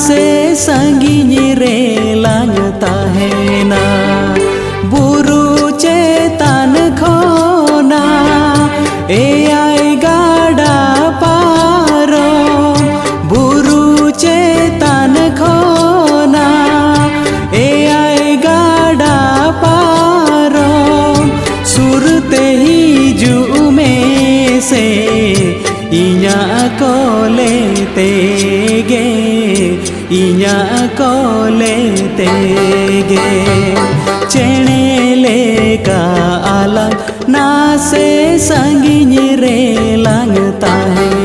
से संगिनी रे लांग ताहेना बुरु चेतान खोना एआई गाड़ा पारो बुरु चेतान खोना एआई गाड़ा पारो सुरते हिजू में से इन्या कोले तेगे इन्या कोले तेगे चेणे लेका आलंग ना से संगिनी रे लांग ताहे।